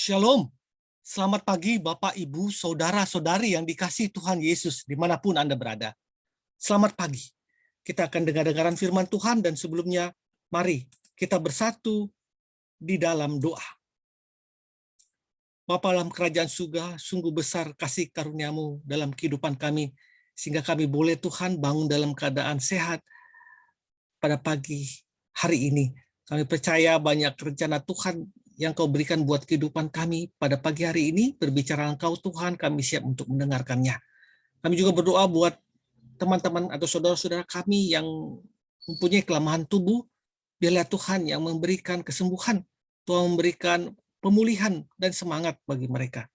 Shalom, selamat pagi Bapak, Ibu, Saudara-saudari yang dikasihi Tuhan Yesus dimanapun Anda berada. Selamat pagi, kita akan dengar-dengaran firman Tuhan dan sebelumnya mari kita bersatu di dalam doa. Bapa dalam kerajaan surga, sungguh besar kasih karunia-Mu dalam kehidupan kami, sehingga kami boleh Tuhan bangun dalam keadaan sehat pada pagi hari ini. Kami percaya banyak rencana Tuhan yang Kau berikan buat kehidupan kami pada pagi hari ini. Berbicara Engkau Tuhan, kami siap untuk mendengarkannya. Kami juga berdoa buat teman-teman atau saudara-saudara kami yang mempunyai kelemahan tubuh. Biarlah Tuhan yang memberikan kesembuhan, Tuhan memberikan pemulihan dan semangat bagi mereka.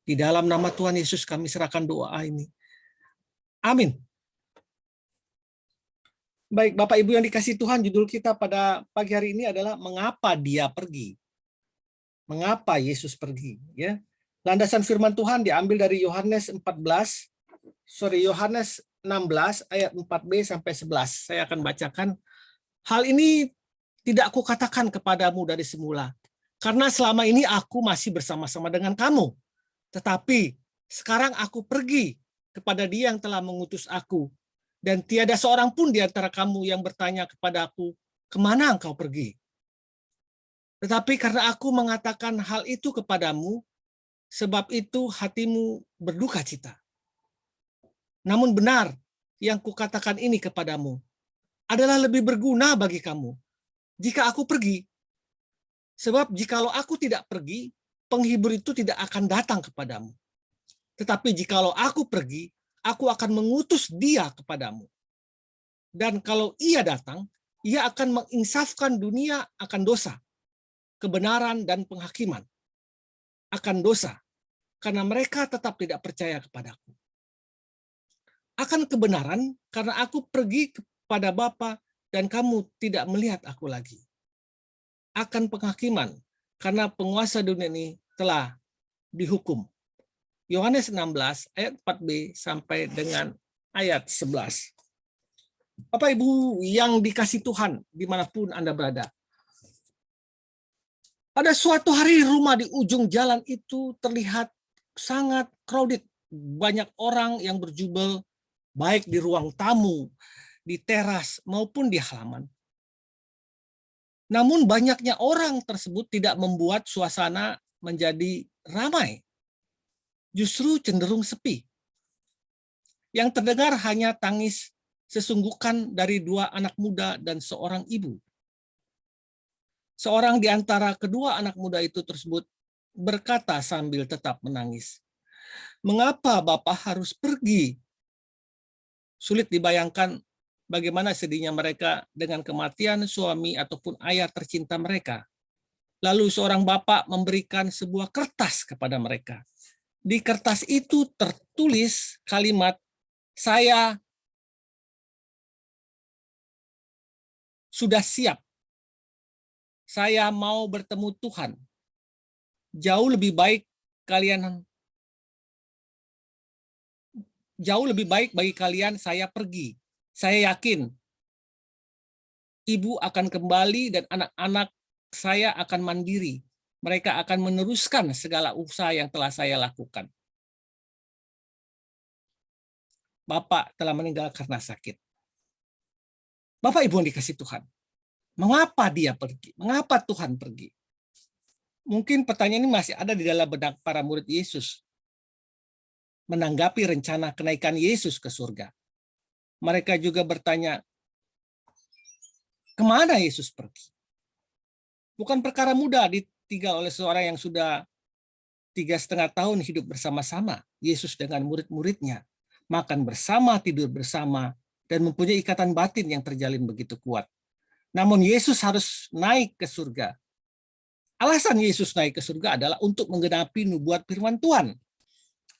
Di dalam nama Tuhan Yesus kami serahkan doa ini. Amin. Baik, Bapak Ibu yang dikasihi Tuhan, judul kita pada pagi hari ini adalah Mengapa Dia Pergi. Mengapa Yesus pergi, ya. Landasan firman Tuhan diambil dari Yohanes 16 ayat 4b sampai 11. Saya akan bacakan. Hal ini tidak aku katakan kepadamu dari semula, karena selama ini aku masih bersama-sama dengan kamu. Tetapi sekarang aku pergi kepada Dia yang telah mengutus aku, dan tiada seorang pun di antara kamu yang bertanya kepada aku, kemana engkau pergi? Tetapi karena aku mengatakan hal itu kepadamu, sebab itu hatimu berduka cita. Namun benar yang kukatakan ini kepadamu adalah lebih berguna bagi kamu jika aku pergi. Sebab jikalau aku tidak pergi, penghibur itu tidak akan datang kepadamu. Tetapi jikalau aku pergi, aku akan mengutus Dia kepadamu. Dan kalau Ia datang, Ia akan menginsafkan dunia akan dosa, kebenaran dan penghakiman. Akan dosa, karena mereka tetap tidak percaya kepadaku. Akan kebenaran, karena aku pergi kepada Bapa dan kamu tidak melihat aku lagi. Akan penghakiman, karena penguasa dunia ini telah dihukum. Yohanes 16 ayat 4b sampai dengan ayat 11. Bapak Ibu yang dikasihi Tuhan dimanapun Anda berada. Pada suatu hari rumah di ujung jalan itu terlihat sangat crowded. Banyak orang yang berjubel baik di ruang tamu, di teras maupun di halaman. Namun banyaknya orang tersebut tidak membuat suasana menjadi ramai. Justru cenderung sepi. Yang terdengar hanya tangis sesungguhkan dari dua anak muda dan seorang ibu. Seorang di antara kedua anak muda itu tersebut berkata sambil tetap menangis, "Mengapa Bapak harus pergi?" Sulit dibayangkan bagaimana sedihnya mereka dengan kematian suami ataupun ayah tercinta mereka. Lalu seorang bapak memberikan sebuah kertas kepada mereka. Di kertas itu tertulis kalimat, "Saya sudah siap. Saya mau bertemu Tuhan. Jauh lebih baik bagi kalian saya pergi. Saya yakin ibu akan kembali dan anak-anak saya akan mandiri. Mereka akan meneruskan segala usaha yang telah saya lakukan. Bapak telah meninggal karena sakit." Bapak Ibu yang dikasihi Tuhan, mengapa Dia pergi? Mengapa Tuhan pergi? Mungkin pertanyaan ini masih ada di dalam benak para murid Yesus menanggapi rencana kenaikan Yesus ke surga. Mereka juga bertanya, kemana Yesus pergi? Bukan perkara mudah ditinggal oleh seorang yang sudah 3,5 tahun hidup bersama-sama Yesus dengan murid-muridnya, makan bersama, tidur bersama, dan mempunyai ikatan batin yang terjalin begitu kuat. Namun Yesus harus naik ke surga. Alasan Yesus naik ke surga adalah untuk menggenapi nubuat firman Tuhan.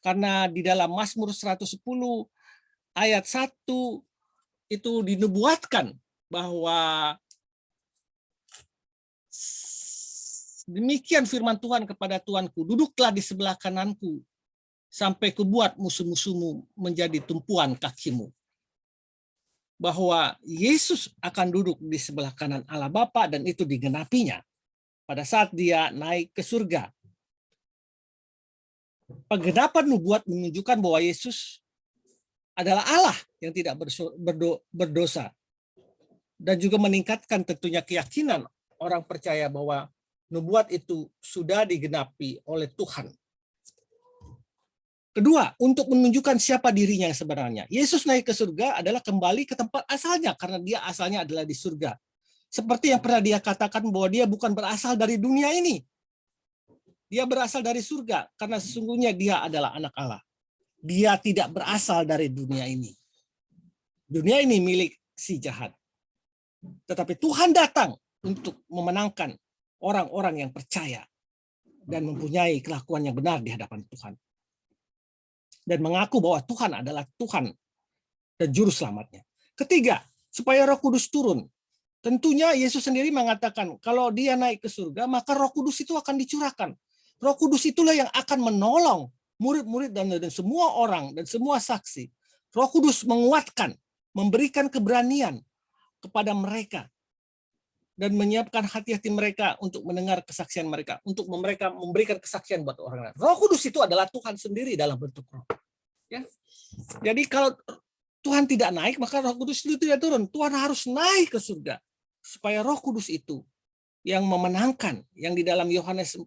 Karena di dalam Mazmur 110 ayat 1 itu dinubuatkan bahwa demikian firman Tuhan kepada Tuanku, duduklah di sebelah kananku sampai kubuat musuh-musuhmu menjadi tumpuan kakimu. Bahwa Yesus akan duduk di sebelah kanan Allah Bapa dan itu digenapinya pada saat Dia naik ke surga. Penggenapan nubuat menunjukkan bahwa Yesus adalah Allah yang tidak berdosa, dan juga meningkatkan tentunya keyakinan orang percaya bahwa nubuat itu sudah digenapi oleh Tuhan. Kedua, untuk menunjukkan siapa dirinya yang sebenarnya. Yesus naik ke surga adalah kembali ke tempat asalnya, karena dia asalnya adalah di surga. Seperti yang pernah dia katakan bahwa dia bukan berasal dari dunia ini. Dia berasal dari surga, karena sesungguhnya dia adalah anak Allah. Dia tidak berasal dari dunia ini. Dunia ini milik si jahat. Tetapi Tuhan datang untuk memenangkan orang-orang yang percaya dan mempunyai kelakuan yang benar di hadapan Tuhan. Dan mengaku bahwa Tuhan adalah Tuhan dan juru selamatnya. Ketiga, supaya Roh Kudus turun. Tentunya Yesus sendiri mengatakan kalau dia naik ke surga, maka Roh Kudus itu akan dicurahkan. Roh Kudus itulah yang akan menolong murid-murid dan semua orang dan semua saksi. Roh Kudus menguatkan, memberikan keberanian kepada mereka dan menyiapkan hati-hati mereka untuk mendengar kesaksian mereka, untuk mereka memberikan kesaksian buat orang lain. Roh Kudus itu adalah Tuhan sendiri dalam bentuk roh. Ya. Jadi kalau Tuhan tidak naik, maka Roh Kudus itu tidak turun. Tuhan harus naik ke surga supaya Roh Kudus itu yang memenangkan, yang di dalam Yohanes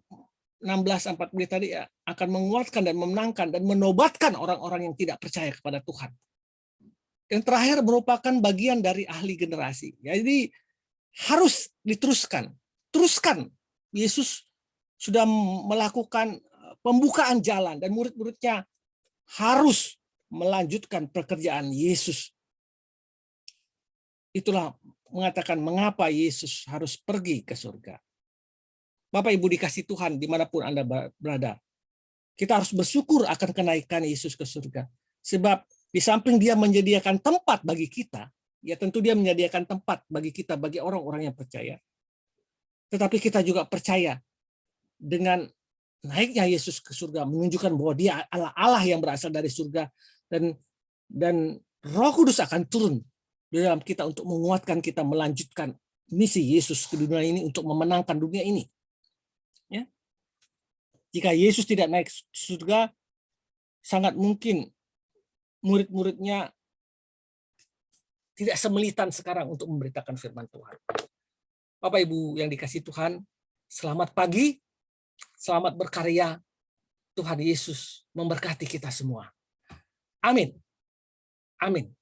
16:40 tadi akan menguatkan dan memenangkan dan menobatkan orang-orang yang tidak percaya kepada Tuhan. Yang terakhir merupakan bagian dari ahli generasi. Jadi harus diteruskan. Teruskan. Yesus sudah melakukan pembukaan jalan dan murid-muridnya harus melanjutkan pekerjaan Yesus. Itulah mengatakan mengapa Yesus harus pergi ke surga. Bapak Ibu dikasih Tuhan dimanapun Anda berada. Kita harus bersyukur akan kenaikan Yesus ke surga. Sebab di samping dia menyediakan tempat bagi kita, ya tentu dia menyediakan tempat bagi kita, bagi orang-orang yang percaya. Tetapi kita juga percaya dengan naiknya Yesus ke surga menunjukkan bahwa dia Allah yang berasal dari surga, dan Roh Kudus akan turun di dalam kita untuk menguatkan kita melanjutkan misi Yesus ke dunia ini untuk memenangkan dunia ini. Ya. Jika Yesus tidak naik surga, sangat mungkin murid-muridnya tidak semelitan sekarang untuk memberitakan firman Tuhan. Bapak Ibu yang dikasih Tuhan, selamat pagi, selamat berkarya. Tuhan Yesus memberkati kita semua. Amin. Amin.